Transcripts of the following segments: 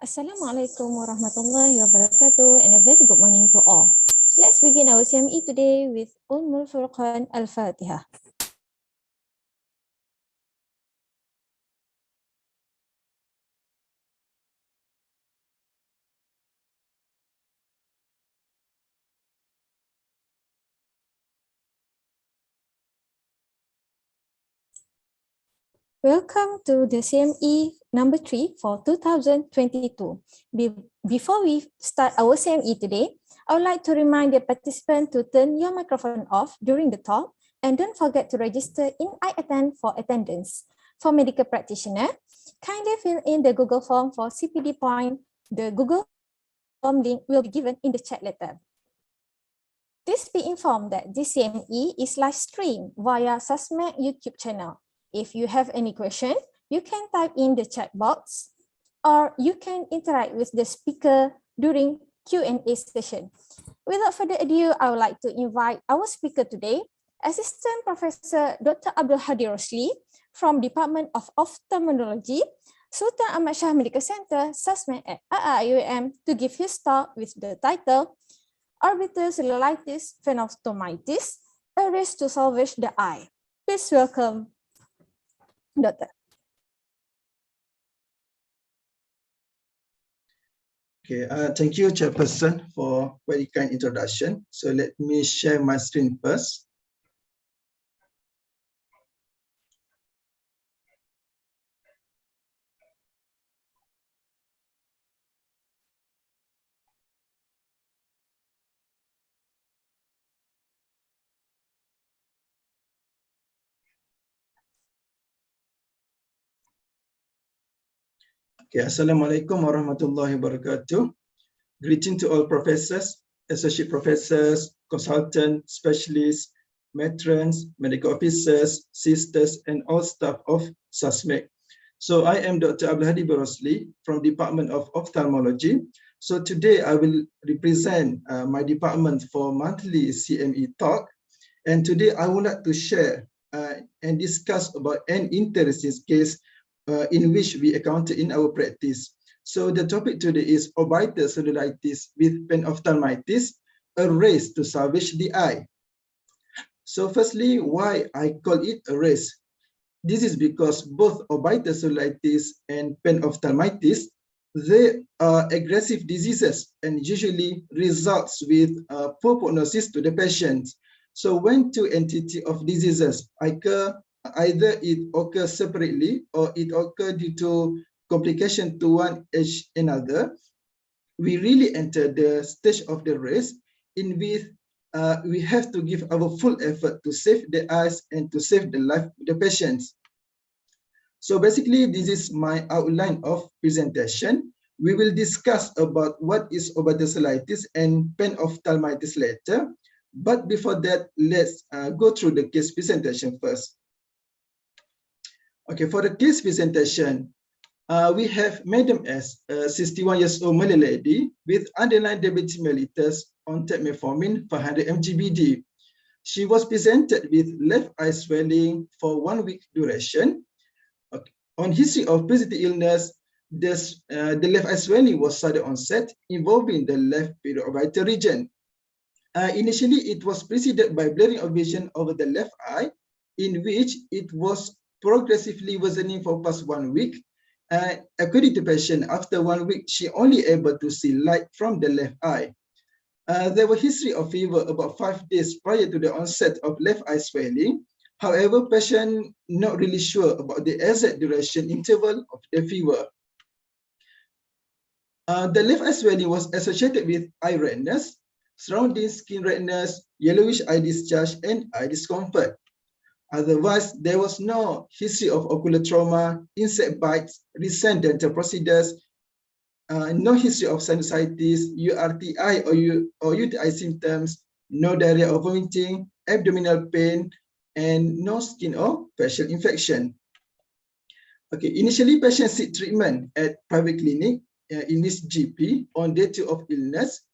Assalamualaikum warahmatullahi wabarakatuh and a very good morning to all. Let's begin our CME today with Ummul Furqan Al-Fatiha. Welcome to the CME number 3 for 2022. Before we start our CME today, I would like to remind the participant to turn your microphone off during the talk and don't forget to register in I attend for attendance. For medical practitioner, kindly fill in the Google form for CPD point. The Google form link will be given in the chat later. Please be informed that this CME is live streamed via SASMEC YouTube channel. If you have any question, you can type in the chat box or you can interact with the speaker during Q&A session. Without further ado, I would like to invite our speaker today, Assistant Professor Dr. Abdul Hadi Rosli from Department of Ophthalmology, Sultan Ahmad Shah Medical Center, SASMEC at IIUM, to give his talk with the title, Orbital Cellulitis, Panophthalmitis, a race to salvage the eye. Please welcome Doctor. Okay, thank you, Chairperson, for very kind introduction. So let me share my screen first. Okay, Assalamualaikum warahmatullahi wabarakatuh. Greeting to all professors, associate professors, consultants, specialists, matrons, medical officers, sisters, and all staff of SASMEC. So I am Dr. Abdul Hadi Rosli from Department of Ophthalmology. So today I will represent my department for monthly CME talk. And today I would like to share and discuss about an interesting case in which we encounter in our practice. So the topic today is orbital cellulitis with panophthalmitis, a race to salvage the eye. So firstly, why I call it a race? This is because both orbital cellulitis and panophthalmitis, they are aggressive diseases and usually results with poor prognosis to the patients. So when two entities of diseases occur, either it occurs separately or it occurs due to complication to one each another, we really enter the stage of the race in which we have to give our full effort to save the eyes and to save the life of the patients. So basically, this is my outline of presentation. We will discuss about what is orbital cellulitis and panophthalmitis later. But before that, let's go through the case presentation first. Okay, for the case presentation, we have Madam S, a 61 years old Malay lady with underlying diabetes mellitus on metformin 500 mg/d. She was presented with left eye swelling for 1 week duration. Okay. On history of preexisting illness, the left eye swelling was sudden onset involving the left periorbital region. Initially, it was preceded by blurring of vision over the left eye, in which it was progressively worsening for past 1 week. According to patient, after 1 week, she only able to see light from the left eye. There was history of fever about 5 days prior to the onset of left eye swelling. However, patient not really sure about the exact duration interval of the fever. The left eye swelling was associated with eye redness, surrounding skin redness, yellowish eye discharge, and eye discomfort. Otherwise, there was no history of ocular trauma, insect bites, recent dental procedures, no history of sinusitis, URTI or UTI symptoms, no diarrhea or vomiting, abdominal pain, and no skin or facial infection. Okay, initially, patient seek treatment at private clinic in this GP on day 2 of illness.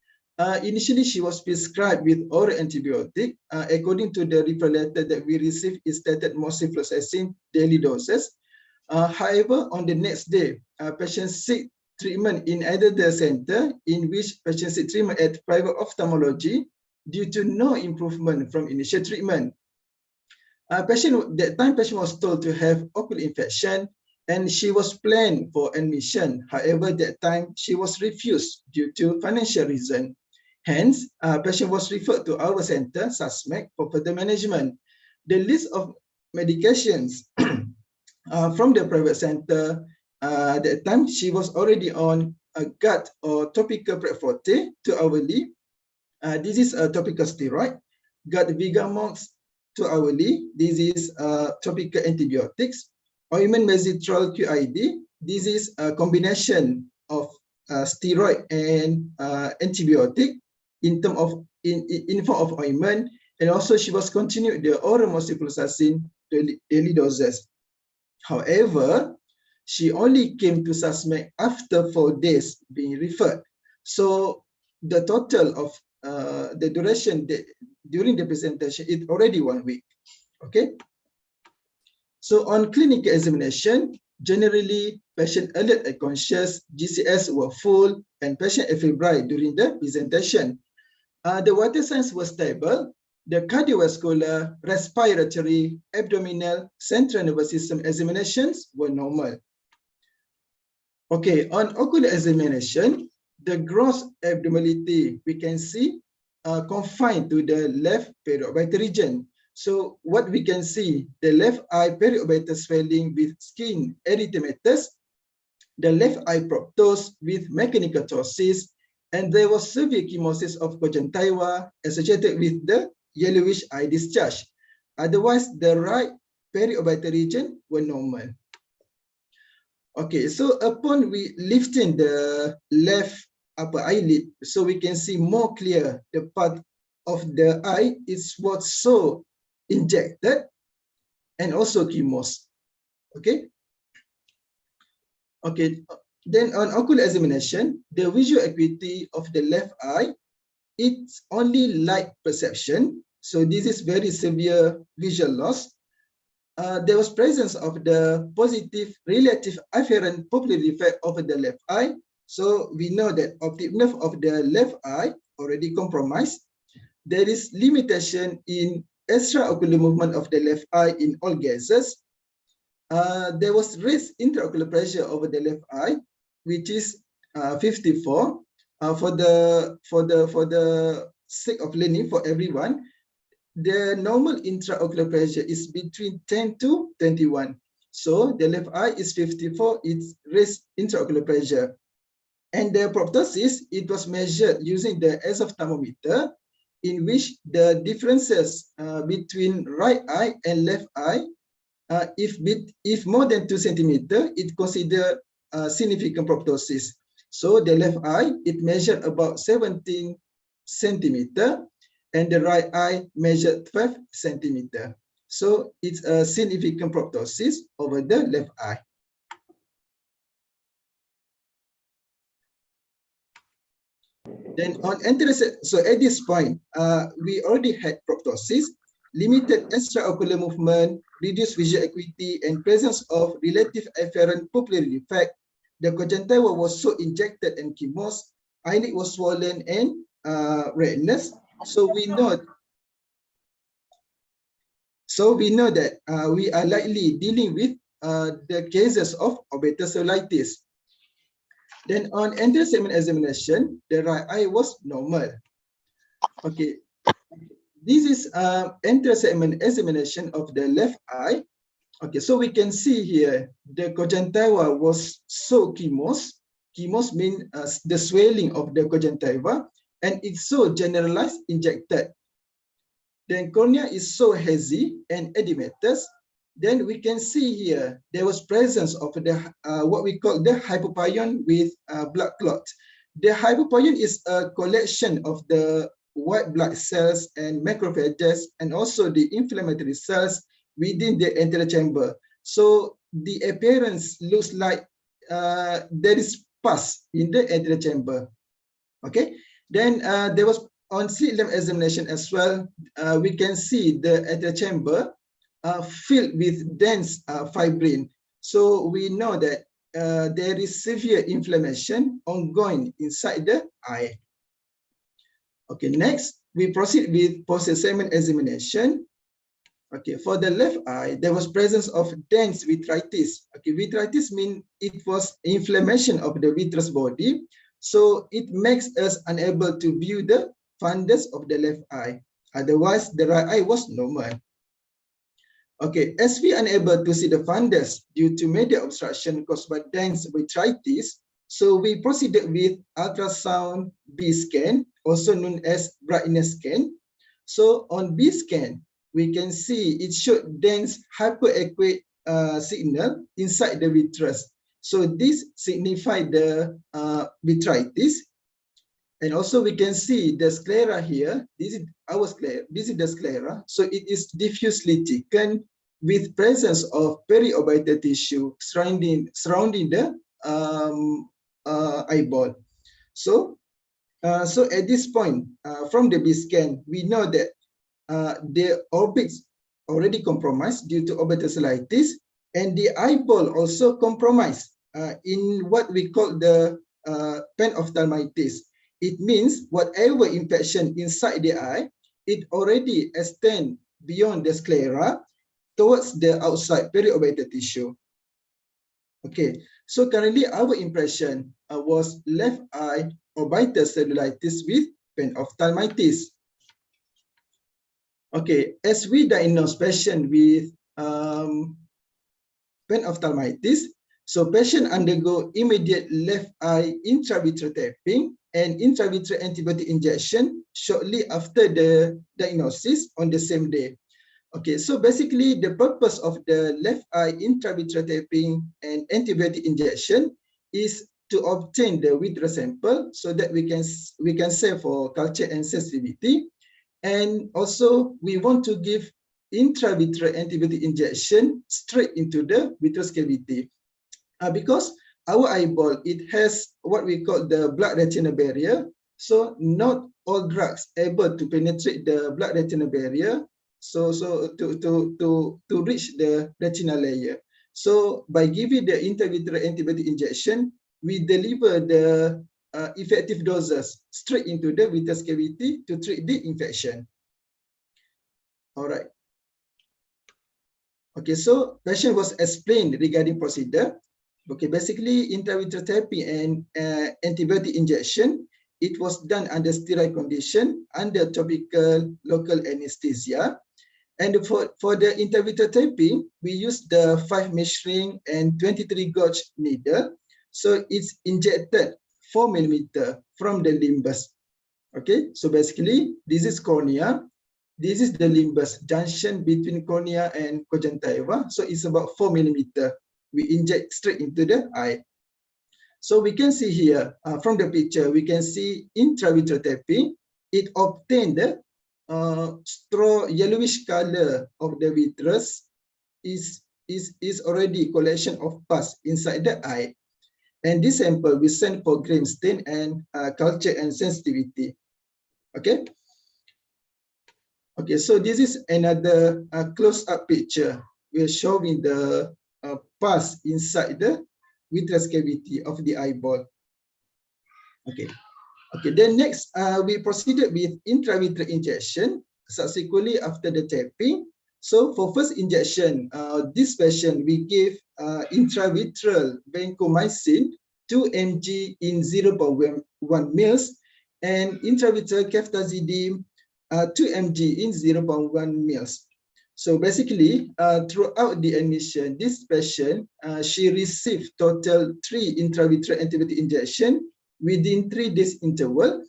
Initially, she was prescribed with oral antibiotic. According to the referral letter that we received, it stated moxifloxacin daily doses. However, on the next day, patient seek treatment in either the center in which patient seek treatment at private ophthalmology due to no improvement from initial treatment. Patient was told to have ocular infection and she was planned for admission. However, that time she was refused due to financial reason. Hence, patient was referred to our center, SASMEC, for further management. The list of medications from the private center, that time she was already on a gut or topical Prep-Forte 2 hourly. This is a topical steroid. Gut Vigamox 2 hourly. This is topical antibiotics. Ointment Mezitrol QID. This is a combination of steroid and antibiotic in form of ointment. And also she was continued the oral moxifloxacin daily doses. However, she only came to SASMEC after 4 days being referred. So the total of the duration during the presentation is already 1 week. Okay. So on clinical examination, generally patient alert and conscious, GCS were full, and patient febrile during the presentation. The vital signs were stable. The cardiovascular, respiratory, abdominal, central nervous system examinations were normal. Okay, on ocular examination, the gross abnormality we can see confined to the left periorbital region. So what we can see, the left eye periorbital swelling with skin erythematous, the left eye proptose with mechanical ptosis, and there was severe chemosis of conjunctiva associated with the yellowish eye discharge. Otherwise, the right periorbital region were normal. Okay, so upon we lifting the left upper eyelid, so we can see more clear the part of the eye is what's so injected and also chemos. Okay. Okay. Then on ocular examination, the visual acuity of the left eye, it's only light perception. So this is very severe visual loss. There was presence of the positive relative afferent pupillary defect of the left eye. So we know that optic nerve of the left eye already compromised. There is limitation in extraocular movement of the left eye in all gazes. There was raised intraocular pressure over the left eye, which is 54. For the sake of learning for everyone, the normal intraocular pressure is between 10 to 21. So the left eye is 54, it's raised intraocular pressure. And the proptosis, it was measured using the ESOF thermometer, in which the differences between right eye and left eye, if more than 2 centimeters, it considered significant proptosis. So the left eye, it measured about 17 centimeters, and the right eye measured 12 centimeters. So it's a significant proptosis over the left eye. Then on so at this point, we already had proptosis, limited extraocular movement, reduced visual acuity, and presence of relative afferent pupillary defect. The conjunctiva was so injected and chemos, eyelid was swollen and redness. So we know that we are likely dealing with the cases of orbital cellulitis. Then on anterior segment examination, the right eye was normal. Okay, this is anterior segment examination of the left eye. Okay, so we can see here the conjunctiva was so chemos. Chemos means the swelling of the conjunctiva, and it's so generalized injected. Then cornea is so hazy and edematous. Then we can see here there was presence of the what we call the hypopyon with blood clot. The hypopyon is a collection of the white blood cells and macrophages, and also the inflammatory cells within the anterior chamber. So the appearance looks like there is pus in the anterior chamber. Okay. Then there was on slit lamp examination as well. We can see the anterior chamber filled with dense fibrin. So we know that there is severe inflammation ongoing inside the eye. Okay, next we proceed with post-assessment examination. Okay, for the left eye, there was presence of dense vitritis. Okay, vitritis means it was inflammation of the vitreous body, so it makes us unable to view the fundus of the left eye. Otherwise, the right eye was normal. Okay, as we are unable to see the fundus due to media obstruction caused by dense vitritis, so we proceeded with ultrasound B scan, also known as brightness scan. So on B scan, we can see it showed dense hyperaquate signal inside the vitreous. So this signifies the vitritis. And also we can see the sclera here. This is our sclera. This is the sclera. So it is diffusely thickened with presence of periorbital tissue surrounding the eyeball. So at this point, from the B scan, we know that the orbits already compromised due to orbital cellulitis, and the eyeball also compromised in what we call the Panophthalmitis. It means whatever infection inside the eye, it already extends beyond the sclera towards the outside periorbital tissue. Okay, so currently our impression was left eye orbital cellulitis with Panophthalmitis. Okay, as we diagnose patient with Panophthalmitis, so patient undergo immediate left eye intravitreal tapping and intravitreal antibiotic injection shortly after the diagnosis on the same day. Okay, so basically the purpose of the left eye intravitreal tapping and antibiotic injection is to obtain the vitreous sample so that we can say for culture and sensitivity. And also we want to give intravitreal antibiotic injection straight into the vitreous cavity. Because our eyeball, it has what we call the blood-retinal barrier. So not all drugs able to penetrate the blood-retinal barrier. So to reach the retinal layer. So by giving the intravitreal antibiotic injection, we deliver the effective doses straight into the vitreous cavity to treat the infection. All right. Okay, so patient was explained regarding procedure. Okay, basically intravitreal therapy and antibiotic injection, it was done under sterile condition under topical local anesthesia. And for the intravitreal therapy, we use the 5 measuring and 23 gauge needle. So it's injected 4 millimeter from the limbus. Okay, so basically this is cornea. This is the limbus junction between cornea and conjunctiva. So it's about 4 millimeter. We inject straight into the eye. So we can see here from the picture, we can see intravitreal tapping. It obtained the straw yellowish color of the vitreous is already collection of pus inside the eye. And this sample we send for grain stain and culture and sensitivity. Okay. Okay, so this is another close-up picture. We're showing the pus inside the vitreous cavity of the eyeball. Okay. Okay, then next we proceeded with intravitreal injection subsequently after the tapping. So for first injection, this patient we gave intravitreal vancomycin 2 mg in 0.1 mils and intravitreal ceftazidime 2 mg in 0.1 mils. So basically, throughout the admission, this patient, she received total 3 intravitreal antibiotic injection within 3 days interval.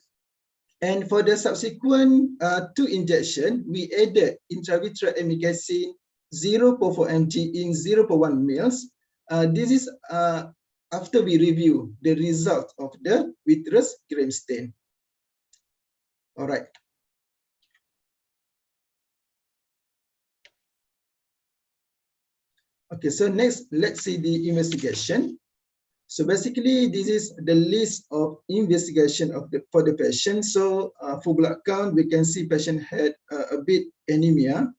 And for the subsequent 2 injection, we added intravitreal amikacin 0.4 mg in 0.1 mils. This is after we review the result of the vitreous grain stain. All right. Okay, so next, let's see the investigation. So basically, this is the list of investigation of for the patient. So for blood count, we can see patient had a bit anemia,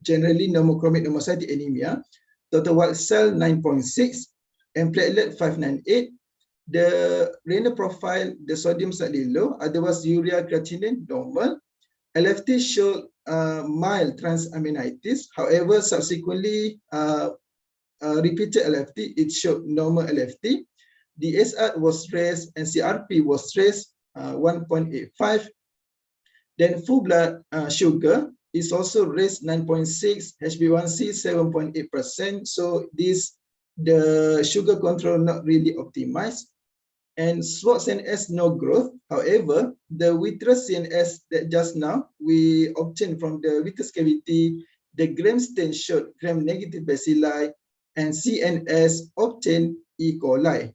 generally normochromic normocytic anemia. Total white cell 9.6, and platelet 598. The renal profile, the sodium slightly low, otherwise urea creatinine normal. LFT showed mild transaminitis. However, subsequently repeated LFT, it showed normal LFT. The SR was raised and CRP was raised 1.85. Then full blood sugar is also raised 9.6, HbA1c 7.8%. So the sugar control not really optimized. And SWOT CNS no growth. However, the vitreous CNS that just now we obtained from the vitreous cavity, the gram stain showed gram-negative bacilli, and CNS obtained E. coli.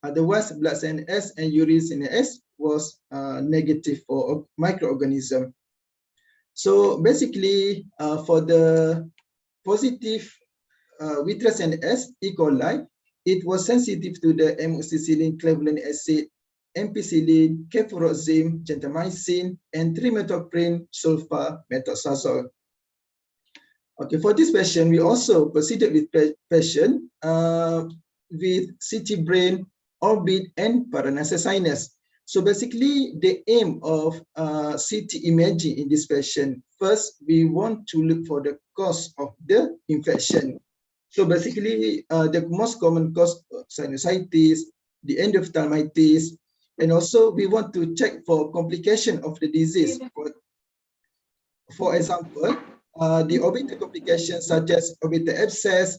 Otherwise, blood CNS and urine CNS was negative for microorganism. So basically, for the positive vitreous CNS, E. coli, it was sensitive to the amoxicillin, clavulanic acid, ampicillin, cefuroxime, gentamicin, and trimethoprim sulfamethoxazole. Okay, for this patient, we also proceeded with patient with CT brain, orbit, and paranasal sinus. So basically, the aim of CT imaging in this patient, first, we want to look for the cause of the infection. So basically, the most common cause of sinusitis, the endophthalmitis, and also we want to check for complication of the disease. For example, the orbital complications such as orbital abscess,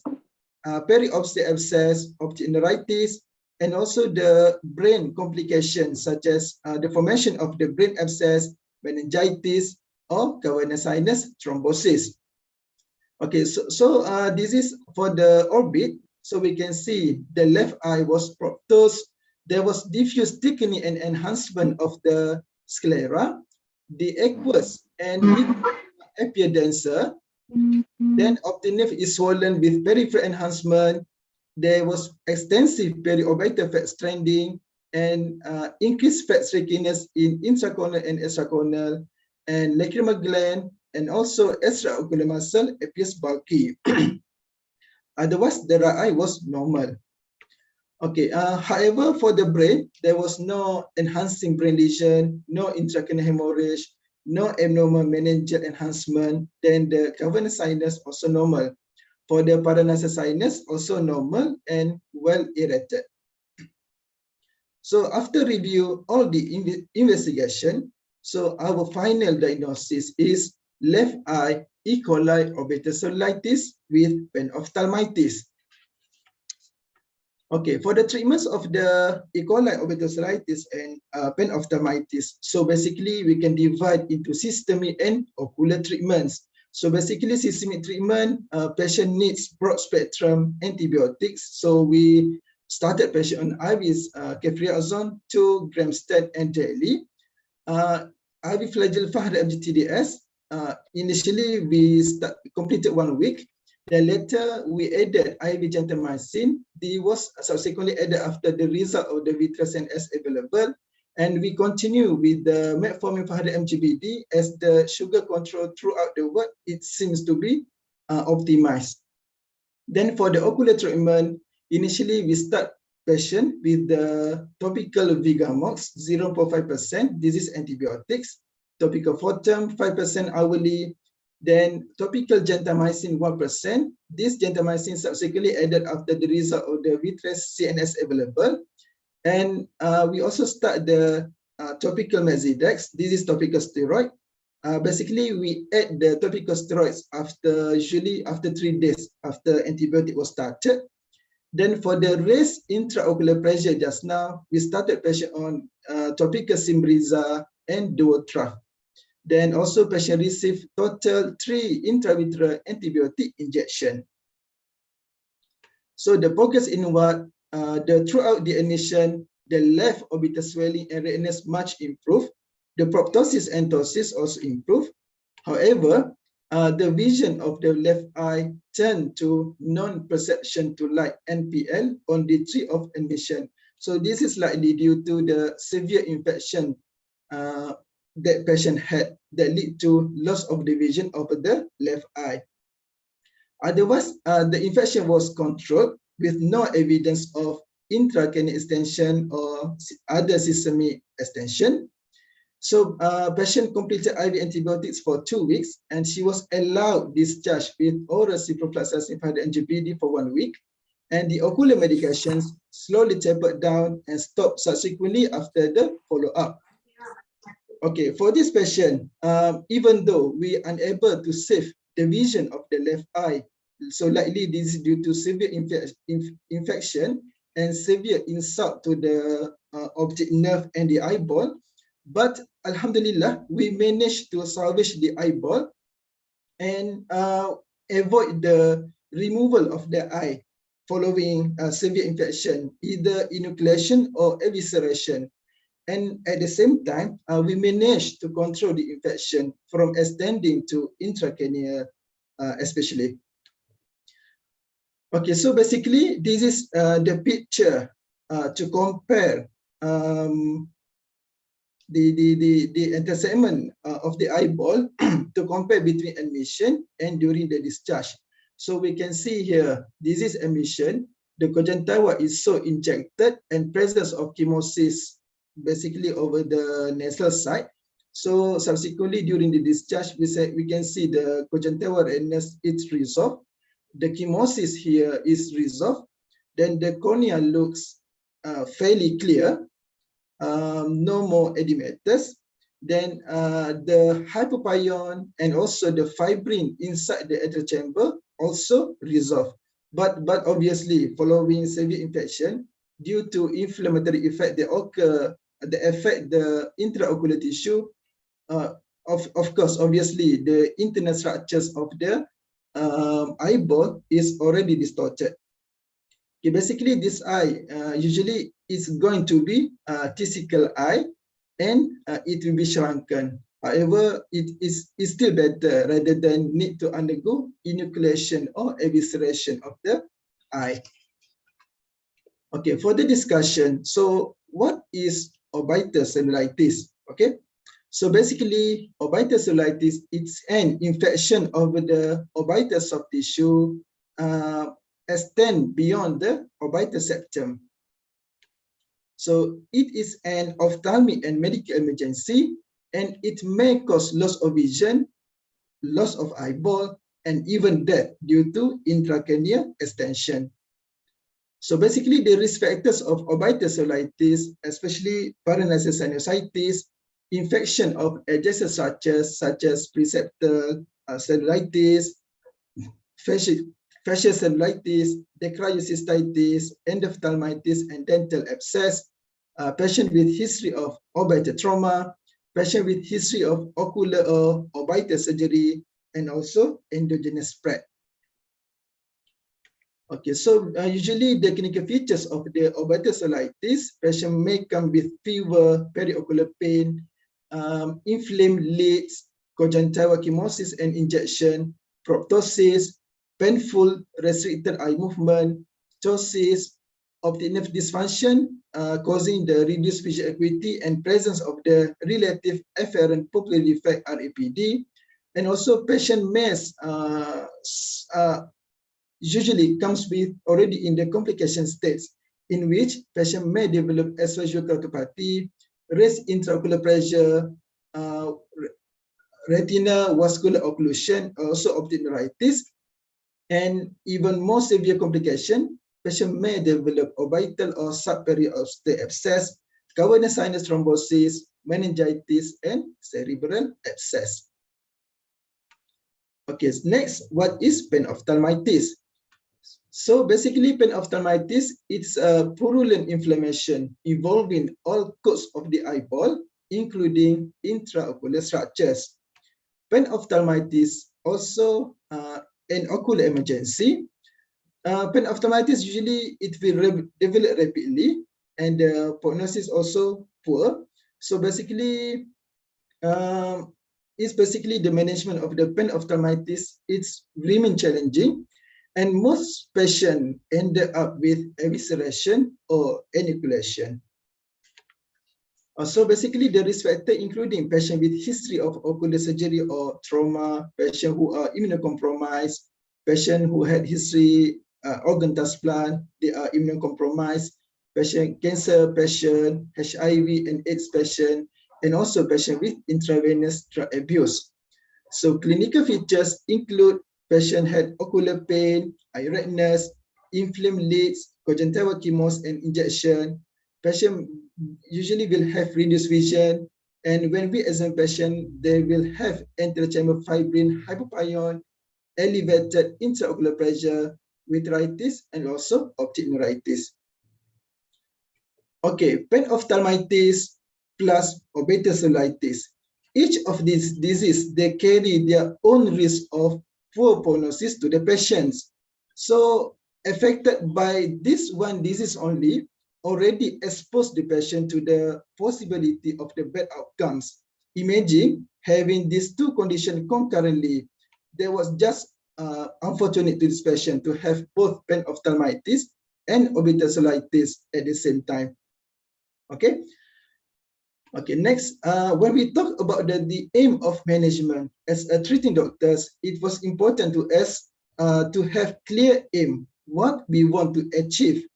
perioptic abscess, optic neuritis, and also the brain complications such as the formation of the brain abscess, meningitis, or cavernous sinus thrombosis. Okay, so this is for the orbit. So we can see the left eye was proptose. There was diffuse thickening and enhancement of the sclera, the aqueous and appear denser. Then optic nerve is swollen with peripheral enhancement. There was extensive periorbital fat stranding and increased fat stickiness in intracorneal and extracorneal, and lacrimal gland and also extraocular muscle appears bulky. Otherwise, the right eye was normal. Okay. However, for the brain, there was no enhancing brain lesion, no intracranial hemorrhage, no abnormal meningeal enhancement. Then the cavernous sinus also normal. For the paranasal sinus, also normal and well irritated. So after review all the investigation, so our final diagnosis is left eye E. coli orbital cellulitis with panophthalmitis. Okay, for the treatments of the E. coli orbital cellulitis and panophthalmitis, so basically we can divide into systemic and ocular treatments. So basically systemic treatment, patient needs broad spectrum antibiotics. So we started patient on IV ceftriaxone 2 grams and daily. IV flagyl 500 mg TDS. Initially, we completed 1 week. Then later, we added IV gentamicin. It was subsequently added after the result of the vitreous CNS available. And we continue with the metformin 500 mg BD as the sugar control throughout the work, it seems to be optimized. Then for the ocular treatment, initially we start patient with the topical Vigamox 0.5%. This is antibiotics. Topical Fortum 5% hourly, then topical gentamicin 1%. This gentamicin subsequently added after the result of the vitreous CNS available. And we also start the topical Mezidex. This is topical steroid. Basically, we add the topical steroids usually after 3 days after antibiotic was started. Then for the raised intraocular pressure just now, we started patient on topical Simbriza and Duotraf. Then also patient received total 3 intravitreal antibiotic injection. So the progress inward, throughout the admission, the left orbital swelling and redness much improved. The proptosis and ptosis also improved. However, the vision of the left eye turned to non-perception to light NPL on the 3 of admission. So this is likely due to the severe infection that patient had that lead to loss of the vision of the left eye. Otherwise, the infection was controlled. with no evidence of intracranial extension or other systemic extension. So patient completed IV antibiotics for 2 weeks, and she was allowed discharge with oral ciprofloxacin 500 mg/d for 1 week. And the ocular medications slowly tapered down and stopped subsequently after the follow-up. Okay, for this patient, even though we are unable to save the vision of the left eye, so likely this is due to severe infection and severe insult to the optic nerve and the eyeball. But Alhamdulillah, we managed to salvage the eyeball and avoid the removal of the eye following severe infection, either enucleation or evisceration. And at the same time, we managed to control the infection from extending to intracranial especially. Okay, so basically, this is the picture to compare the intersegment of the eyeball to compare between admission and during the discharge. So we can see here, this is admission. The conjunctiva is so injected and presence of chemosis basically over the nasal side. So subsequently during the discharge, we can see the conjunctiva redness is resolved. The chemosis here is resolved. Then the cornea looks fairly clear. No more edematous. Then the hypopyon and also the fibrin inside the atrial chamber also resolved. But obviously, following severe infection, due to inflammatory effect, they occur, they affect the intraocular tissue. Of course, obviously, the internal structures of the eyeball is already distorted. Okay, basically, this eye usually is going to be a testicle eye, and it will be shrunken. However, it is still better rather than need to undergo enucleation or evisceration of the eye. Okay, for the discussion, so what is orbital cellulitis? Okay, so basically, orbital cellulitis, it's an infection of the orbital soft tissue extend beyond the orbital septum. So it is an ophthalmic and medical emergency, and it may cause loss of vision, loss of eyeball, and even death due to intracranial extension. So basically, the risk factors of orbital cellulitis, especially paranasal sinusitis, infection of adjacent structures such as preseptal cellulitis, fascial cellulitis, dacryocystitis, endophthalmitis, and dental abscess, patient with history of orbital trauma, patient with history of ocular or orbital surgery, and also endogenous spread. Okay, so usually the clinical features of the orbital cellulitis, patient may come with fever, periocular pain, inflamed lids, conjunctiva chemosis and injection, proptosis, painful restricted eye movement, ptosis, optic nerve dysfunction, causing the reduced visual acuity and presence of the relative afferent pupillary defect RAPD, and also patient may usually comes with already in the complication states, in which patient may develop esophageal keratopathy, raised intraocular pressure, retinal vascular occlusion, also optic neuritis, and even more severe complication, patient may develop orbital or subperiosteal abscess, cavernous sinus thrombosis, meningitis, and cerebral abscess. Okay, next, what is panophthalmitis? So basically, panophthalmitis, it's a purulent inflammation involving all coats of the eyeball, including intraocular structures. Panophthalmitis also an ocular emergency. Panophthalmitis usually it will develop rapidly, and the prognosis also poor. So basically, it's basically the management of the panophthalmitis. It's remain challenging, and most patients ended up with evisceration or enucleation. So basically, the risk factor including patient with history of ocular surgery or trauma, patient who are immunocompromised, patient who had history organ transplant, they are immunocompromised, patient cancer patient, HIV and AIDS patient, and also patient with intravenous drug abuse. So clinical features include patient had ocular pain, eye redness, inflamed lids, conjunctival chemos and injection. Patient usually will have reduced vision, and when we examine patient, they will have anterior chamber fibrin, hypopyon, elevated intraocular pressure, vitritis, and also optic neuritis. Okay, panophthalmitis plus orbital cellulitis. Each of these diseases, they carry their own risk of poor prognosis to the patients. So affected by this one disease only, already exposed the patient to the possibility of the bad outcomes. Imagine having these two conditions concurrently. There was just unfortunate to this patient to have both panophthalmitis and orbital cellulitis at the same time. Okay. Okay, next, when we talk about the aim of management as a treating doctors, it was important to us to have clear aim, what we want to achieve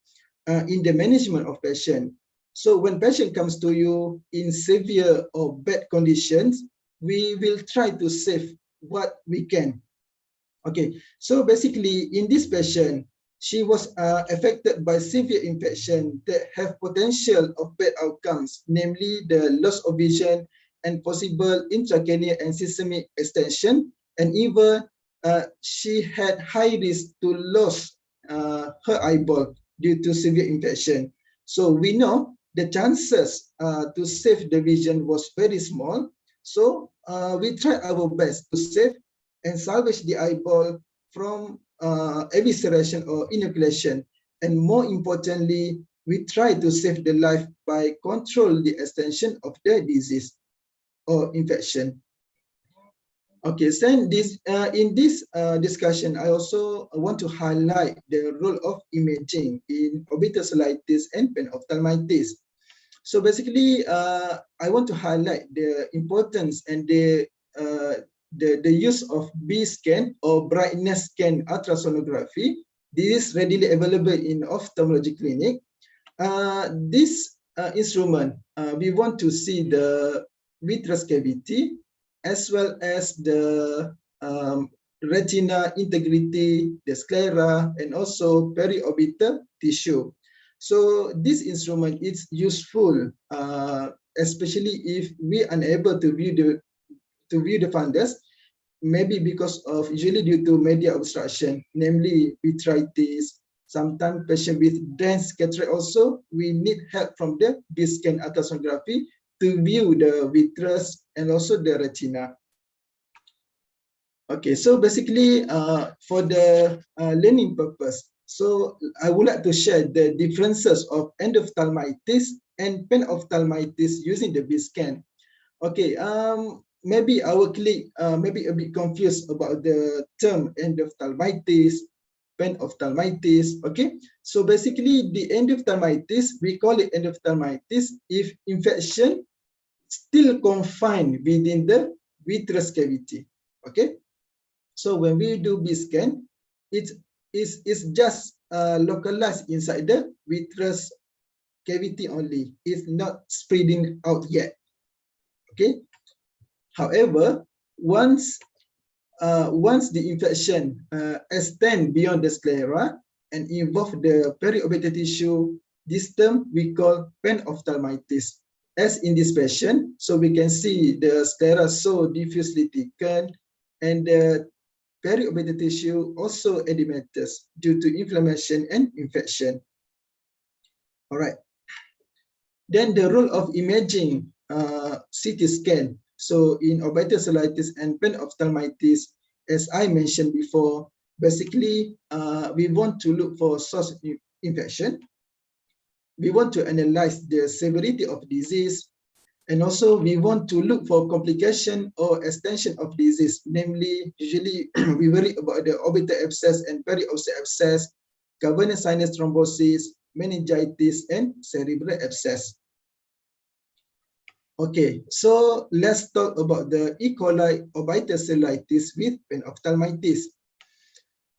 in the management of patient. So when patient comes to you in severe or bad conditions, we will try to save what we can. Okay, so basically in this patient, she was affected by severe infection that have potential of bad outcomes, namely the loss of vision and possible intracranial and systemic extension, and even she had high risk to lose her eyeball due to severe infection. So we know the chances to save the vision was very small. So we tried our best to save and salvage the eyeball from evisceration or inoculation, and more importantly, we try to save the life by control the extension of the disease or infection. Okay, so in this discussion, I also want to highlight the role of imaging in orbital cellulitis and panophthalmitis. So basically, I want to highlight the importance and the use of B scan or brightness scan ultrasonography. This is readily available in ophthalmology clinic. This instrument, we want to see the vitreous cavity as well as the retina integrity, the sclera, and also periorbital tissue. So this instrument is useful, especially if we are unable to view the fundus, maybe because of usually due to media obstruction, namely vitritis. Sometimes patient with dense cataract also, we need help from the B-scan ultrasonography to view the vitreous and also the retina. Okay, so basically for the learning purpose, so I would like to share the differences of endophthalmitis and panophthalmitis using the B-scan. Okay, maybe our colleague may be a bit confused about the term endophthalmitis, panophthalmitis. Okay, so basically the endophthalmitis, we call it endophthalmitis if infection still confined within the vitreous cavity. Okay, so when we do B-scan, it's just localized inside the vitreous cavity only. It's not spreading out yet. Okay. However, once the infection extend beyond the sclera and involve the periorbital tissue, this term we call panophthalmitis. As in this patient, so we can see the sclera so diffusely thickened, and the periorbital tissue also edematous due to inflammation and infection. All right. Then the role of imaging CT scan. So in orbital cellulitis and panophthalmitis, as I mentioned before, basically we want to look for source infection. We want to analyze the severity of disease, and also we want to look for complication or extension of disease. Namely, usually we worry about the orbital abscess and periorbital abscess, cavernous sinus thrombosis, meningitis, and cerebral abscess. Okay, so let's talk about the E. coli orbital cellulitis with panophthalmitis.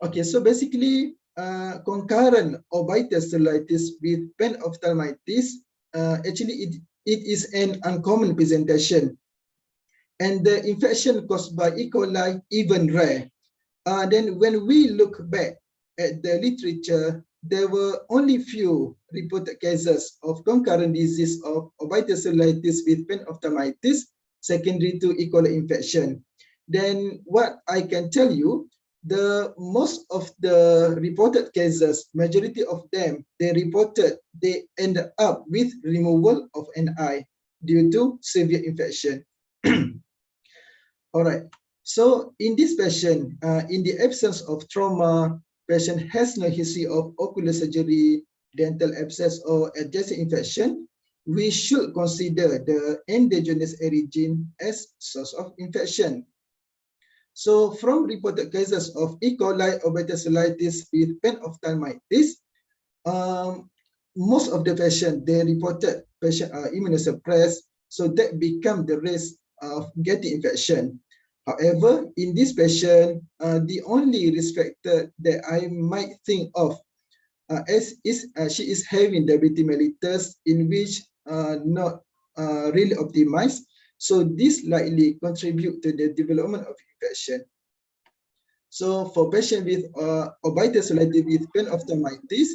Okay, so basically concurrent orbital cellulitis with panophthalmitis, actually it is an uncommon presentation, and the infection caused by E. coli even rare. Then when we look back at the literature, there were only few reported cases of concurrent disease of orbital cellulitis with panophthalmitis secondary to E. coli infection. Then what I can tell you, the most of the reported cases, majority of them, they ended up with removal of an eye due to severe infection. All right. So in this patient, in the absence of trauma, patient has no history of ocular surgery, dental abscess, or adjacent infection, we should consider the endogenous origin as source of infection. So from reported cases of E. coli orbital cellulitis with panophthalmitis, most of the patient, they reported patient are immunosuppressed, so that become the risk of getting infection. However, in this patient, the only risk factor that I might think of she is having diabetes mellitus, in which not really optimized. So this likely contribute to the development of infection. So for patient with orbital cellulitis with panophthalmitis,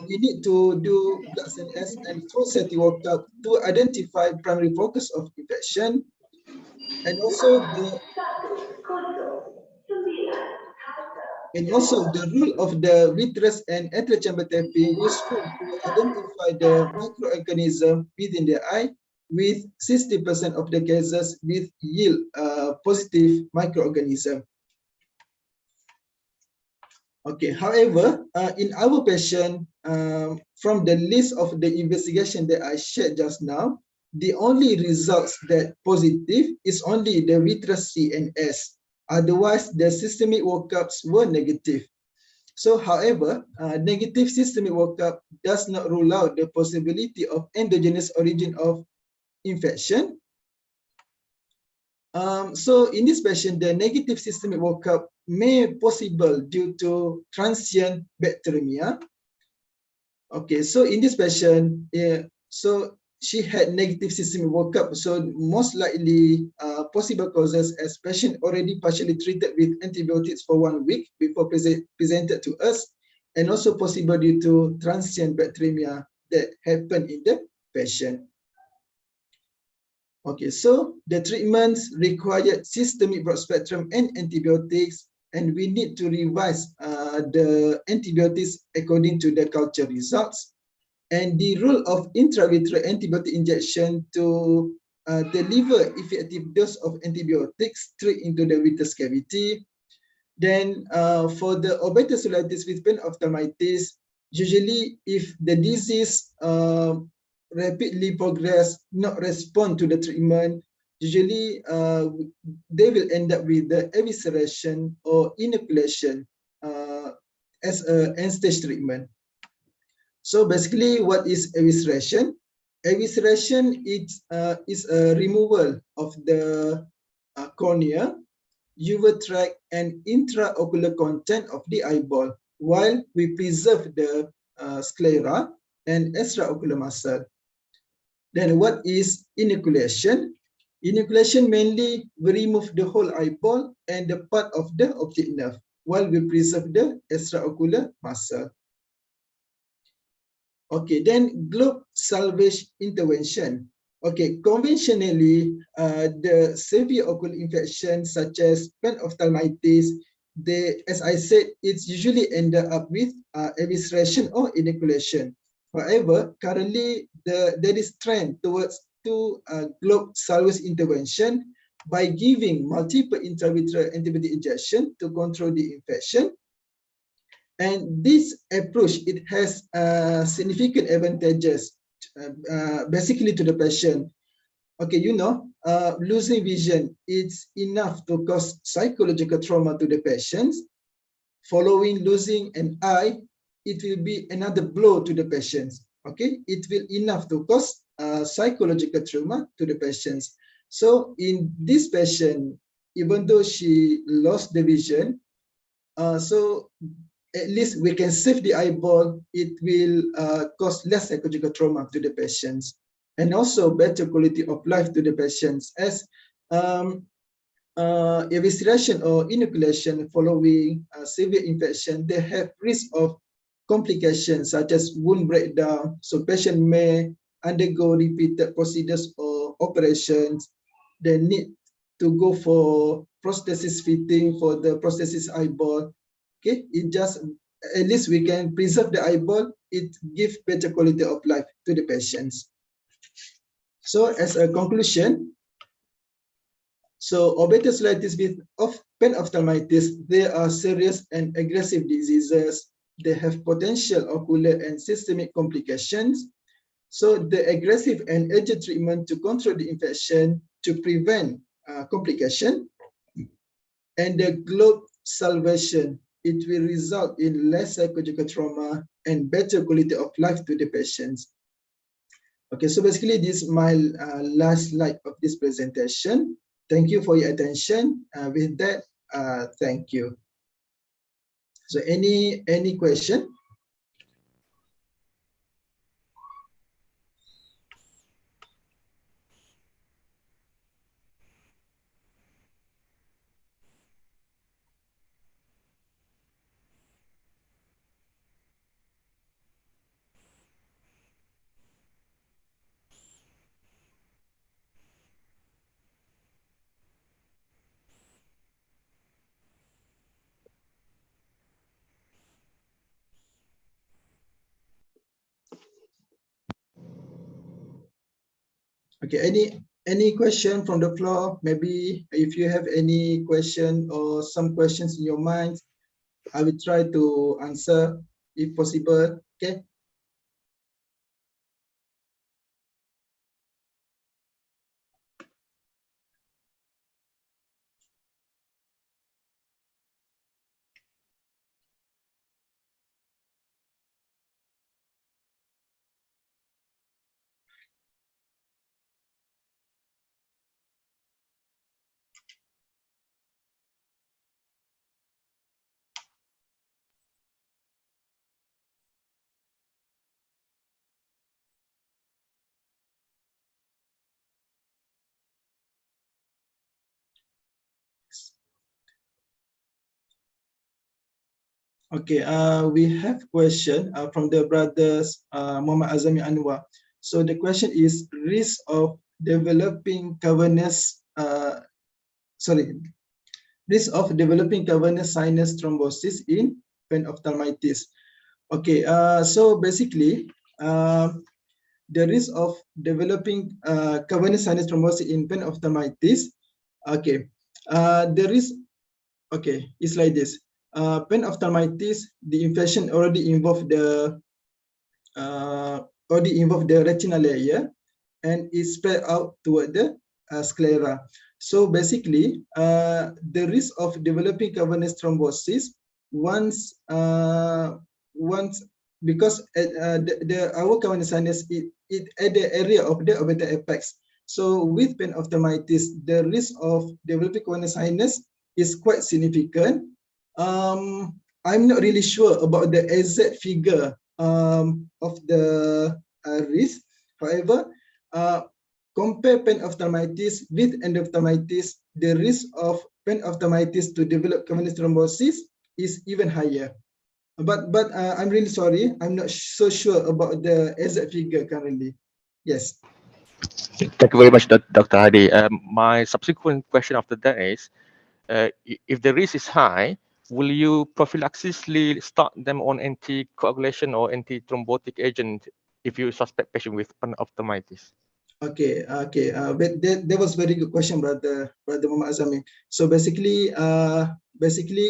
we need to do blood CNS and throat safety workup to identify primary focus of infection, and also the role of the vitreous and anterior chamber tapping useful to identify the microorganism within the eye, with 60% of the cases with yield positive microorganism. Okay, however, in our patient, from the list of the investigation that I shared just now, the only results that positive is only the vitreous CNS. Otherwise, the systemic workups were negative. So, however, negative systemic workup does not rule out the possibility of endogenous origin of infection. So, in this patient, the negative systemic workup may be possible due to transient bacteremia. Okay, so in this patient, so she had negative systemic workup. So most likely possible causes, as patient already partially treated with antibiotics for 1 week before presented to us, and also possible due to transient bacteremia that happened in the patient. Okay, so the treatments required systemic broad spectrum and antibiotics, and we need to revise the antibiotics according to the culture results. And the role of intravitreal antibiotic injection to deliver effective dose of antibiotics straight into the vitreous cavity. Then for the orbital cellulitis with panophthalmitis, usually if the disease rapidly progress, not respond to the treatment, usually they will end up with the evisceration or inoculation as an end-stage treatment. So basically, what is evisceration? Evisceration is a removal of the cornea, uveal tract, and intraocular content of the eyeball, while we preserve the sclera and extraocular muscle. Then what is inoculation? Inoculation mainly we remove the whole eyeball and the part of the optic nerve, while we preserve the extraocular muscle. Okay, then globe salvage intervention. Okay, conventionally, the severe ocular infections such as panophthalmitis, as I said, it's usually ended up with evisceration or inoculation. However, currently there is trend towards globe salvage intervention by giving multiple intravitreal antibiotic injection to control the infection. And this approach, it has significant advantages, basically to the patient. Okay, you know, losing vision, it's enough to cause psychological trauma to the patients. Following losing an eye, it will be another blow to the patients. Okay, it will enough to cause psychological trauma to the patients. So in this patient, even though she lost the vision, so at least we can save the eyeball. It will cause less psychological trauma to the patients, and also better quality of life to the patients, as evisceration or inoculation following severe infection, they have risk of complications such as wound breakdown. So patient may undergo repeated procedures or operations. They need to go for prosthesis fitting for the prosthesis eyeball. Okay, it just, at least we can preserve the eyeball. It gives better quality of life to the patients. So as a conclusion, so orbital cellulitis with panophthalmitis, they are serious and aggressive diseases. They have potential ocular and systemic complications. So the aggressive and urgent treatment to control the infection to prevent complication, and the globe salvation, it will result in less psychological trauma and better quality of life to the patients. Okay, so basically this is my last slide of this presentation. Thank you for your attention. With that, thank you. So any question? Okay, any question from the floor? Maybe if you have any question or some questions in your mind, I will try to answer if possible. Okay. Okay, we have question from the brothers Muhammad Azami Anwar. So the question is risk of developing cavernous, risk of developing cavernous sinus thrombosis in panophthalmitis. Okay, so basically, the risk of developing cavernous sinus thrombosis in panophthalmitis. Okay, the risk. Okay, it's like this. Panophthalmitis, the infection already involved the retinal layer, and it spread out toward the sclera. So basically, the risk of developing cavernous thrombosis once because our cavernous sinus it at the area of the orbital apex. So with panophthalmitis, the risk of developing cavernous sinus is quite significant. I'm not really sure about the exact figure of the risk. However, compare panophthalmitis with endophthalmitis, the risk of panophthalmitis to develop cavernous thrombosis is even higher. But I'm really sorry, I'm not so sure about the exact figure currently. Yes. Thank you very much, Dr. Hadi. My subsequent question after that is, if the risk is high, will you prophylaxisly start them on anticoagulation or antithrombotic agent if you suspect patient with panophthalmitis? Okay, but that was very good question, brother Muhammad Azami. So basically,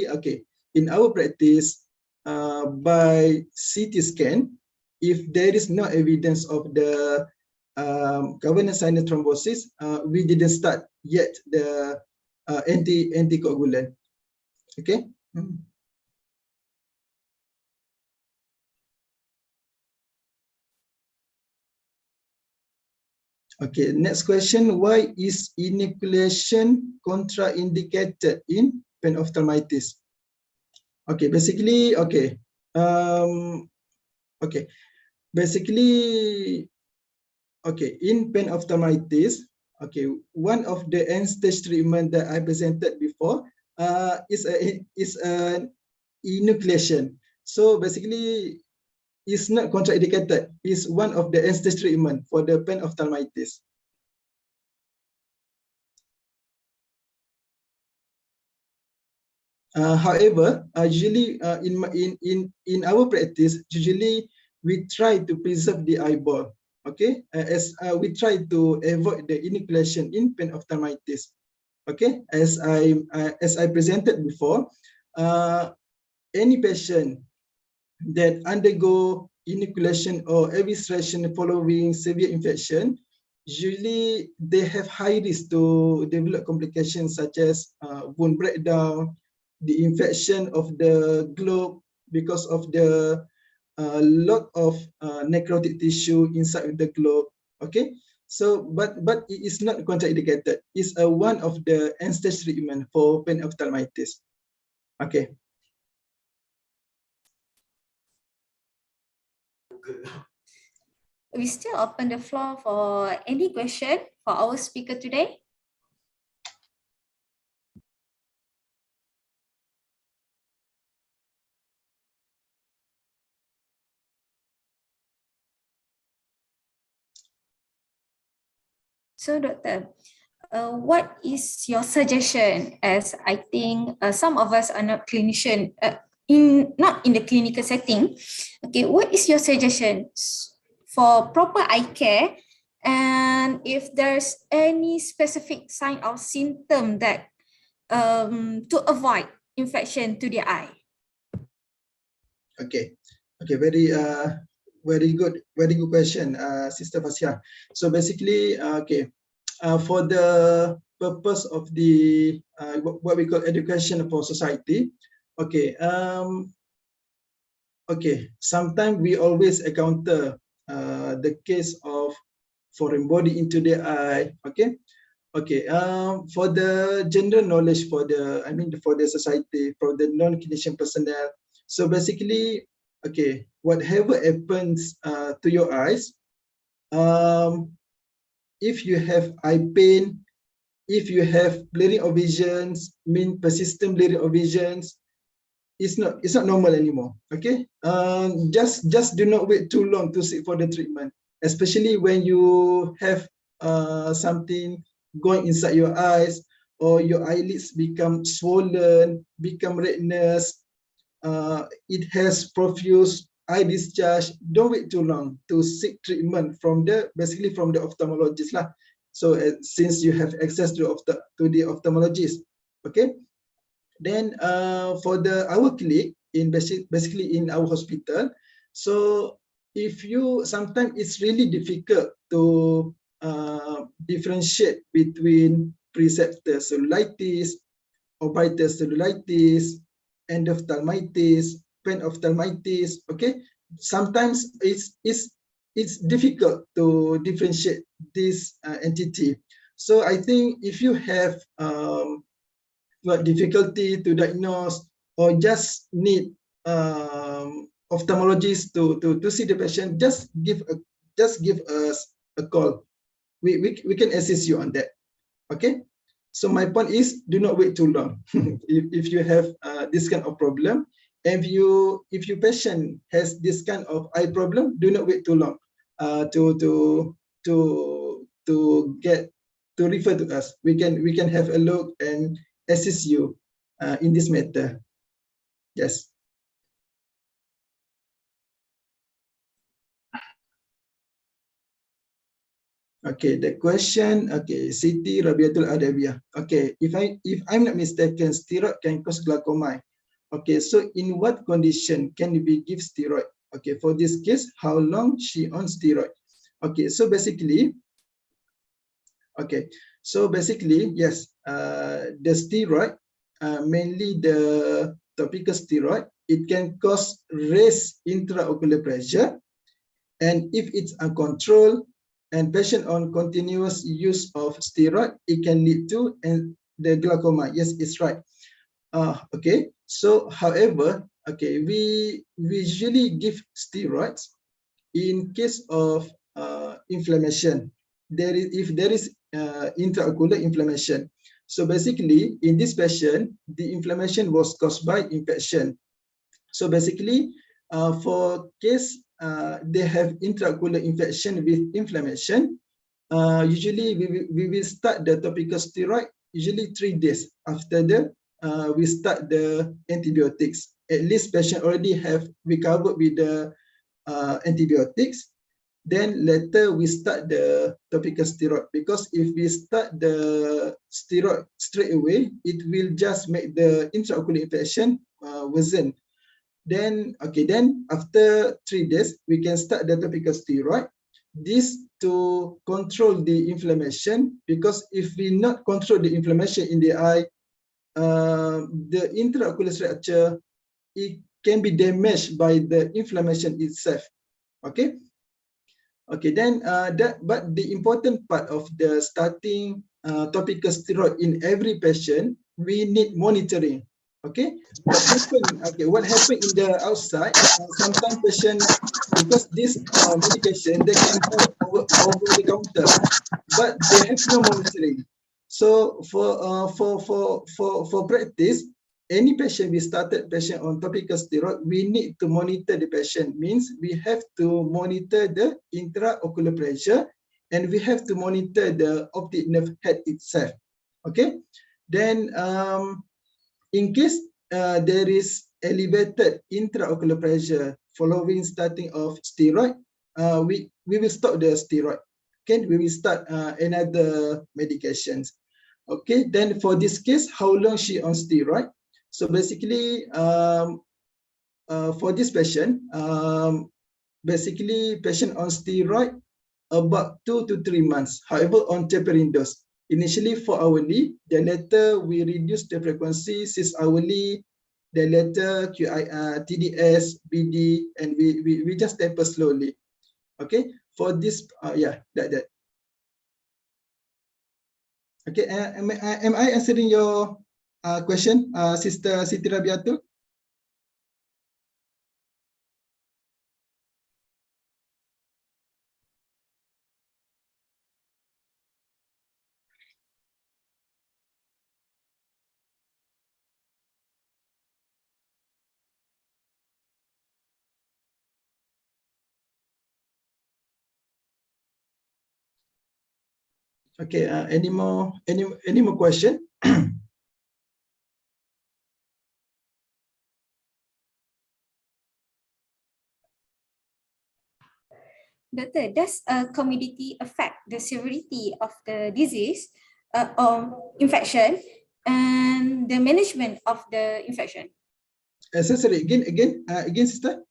okay, in our practice, by CT scan, if there is no evidence of the cavernous sinus thrombosis, we didn't start yet the anticoagulant. Okay. Okay, next question. Why is inoculation contraindicated in panophthalmitis? Okay, basically, okay. Okay, basically, okay, in panophthalmitis, okay, one of the end-stage treatment that I presented before is an enucleation. So basically, it's not contraindicated. It's one of the end-stage treatment for the panophthalmitis. However, usually in our practice, usually we try to preserve the eyeball. Okay, as we try to avoid the enucleation in panophthalmitis. Okay, as I presented before, any patient that undergo enucleation or evisceration following severe infection, usually they have high risk to develop complications such as wound breakdown, the infection of the globe because of the lot of necrotic tissue inside the globe. Okay, so but it is not contraindicated. It's one of the end-stage treatment for panophthalmitis. Okay. We still open the floor for any question for our speaker today. So, Doctor, what is your suggestion? As I think some of us are not clinician, not in the clinical setting. Okay, what is your suggestion for proper eye care, and if there's any specific sign or symptom that to avoid infection to the eye? Okay, okay, very good question, Sister Fasya. So basically, okay, for the purpose of the what we call education for society, okay, okay, sometimes we always encounter the case of foreign body into the eye. Okay, okay. For the general knowledge for the for the society, for the non-clinician personnel. So basically, okay, whatever happens to your eyes, if you have eye pain, if you have blurring of visions, persistent blurring of visions, it's not normal anymore. Okay, just do not wait too long to seek for the treatment, especially when you have something going inside your eyes, or your eyelids become swollen, become redness, it has profuse eye discharge. Don't wait too long to seek treatment from the ophthalmologist lah. So since you have access to the ophthalmologist, okay. Then for our clinic basically in our hospital, so if you sometimes it's really difficult to differentiate between preceptor cellulitis, orbital cellulitis, endophthalmitis, panophthalmitis. Okay, sometimes it's difficult to differentiate this entity. So I think if you have difficulty to diagnose, or just need ophthalmologist to see the patient, just give us a call. We can assist you on that. Okay. So my point is, do not wait too long. if you have this kind of problem, and if your patient has this kind of eye problem, do not wait too long to refer to us. We can have a look and assist you in this matter. Yes. Okay, the question, okay, Siti Rabiatul Adawiyah. Okay, if I'm not mistaken, steroid can cause glaucoma. Okay, so in what condition can we give steroid? Okay, for this case, how long she on steroid? Okay, so basically, yes, the steroid, mainly the topical steroid, it can cause raised intraocular pressure, and if it's uncontrolled and patient on continuous use of steroid, it can lead to the glaucoma. Yes, it's right. Okay. So, however, okay, we usually give steroids in case of inflammation. If there is intraocular inflammation. So basically, in this patient, the inflammation was caused by infection. So basically, for case they have intraocular infection with inflammation, usually we will start the topical steroid usually 3 days after we start the antibiotics. At least patient already have recovered with the antibiotics. Then later we start the topical steroid, because if we start the steroid straight away, it will just make the intraocular infection worsen. Then after 3 days, we can start the topical steroid. This to control the inflammation, because if we not control the inflammation in the eye, the intraocular structure, it can be damaged by the inflammation itself. Okay. Okay, then but the important part of the starting topical steroid in every patient, we need monitoring. Okay, what happened in the outside? Sometimes patient, because this medication they can have over the counter, but they have no monitoring. So for practice, any patient we started patient on topical steroid, we need to monitor the patient. Means we have to monitor the intraocular pressure, and we have to monitor the optic nerve head itself. Okay, then in case there is elevated intraocular pressure following starting of steroid, we will stop the steroid. Okay, we will start another medications. Okay, then for this case, how long she on steroid? So basically, for this patient, basically patient on steroid about 2 to 3 months. However, on tapering dose, initially 4 hourly, then later we reduce the frequency 6 hourly, then later TDS, BD, and we just taper slowly. Okay, for this, that. Okay, am I answering your question, Sister Siti Rabiatul? Okay, any more question? Doctor, does a comorbidity affect the severity of the disease or infection and the management of the infection? Sorry, again, sister.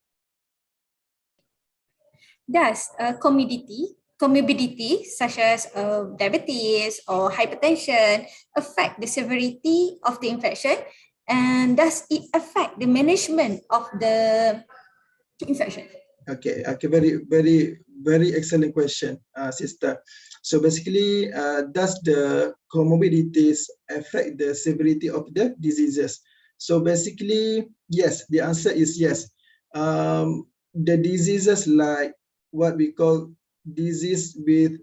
Does a comorbidity such as diabetes or hypertension affect the severity of the infection, and does it affect the management of the infection? Okay, very excellent question, sister. So basically, does the comorbidities affect the severity of the diseases? So basically, yes, the answer is yes. The diseases like what we call disease with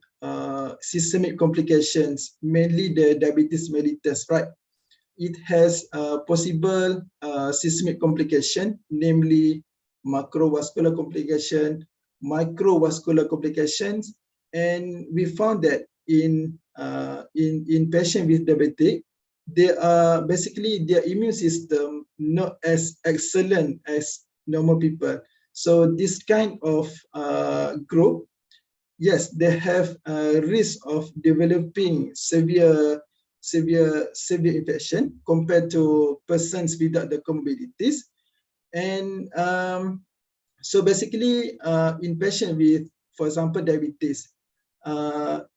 systemic complications, mainly the diabetes mellitus, right? It has possible systemic complication, namely macrovascular complication, microvascular complications, and we found that in patients with diabetic, they are basically their immune system not as excellent as normal people. So this kind of group, yes, they have a risk of developing severe infection compared to persons without the comorbidities. And so basically, in patients with, for example, diabetes,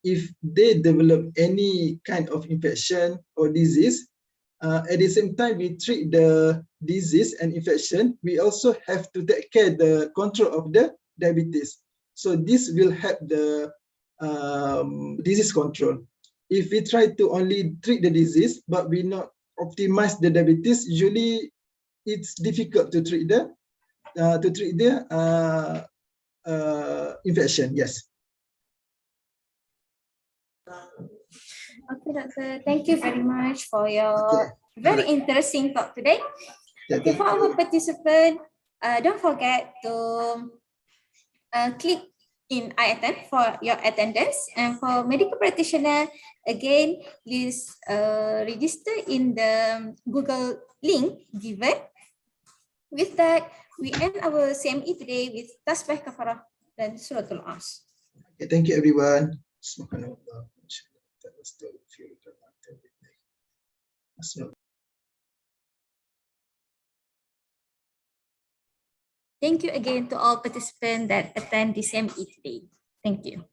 if they develop any kind of infection or disease, at the same time we treat the disease and infection, we also have to take care the control of the diabetes. So this will help the disease control. If we try to only treat the disease, but we not optimize the diabetes, usually it's difficult to treat the infection. Yes. Okay, doctor. Thank you very much for your very interesting talk today. Okay, for our participant, don't forget to click in I attend for your attendance, and for medical practitioner, again, please register in the Google link given. With that, we end our CME today with Tasbih Kafarah dan Suratul As. Okay, thank you everyone. Thank you again to all participants that attend the CME today. Thank you.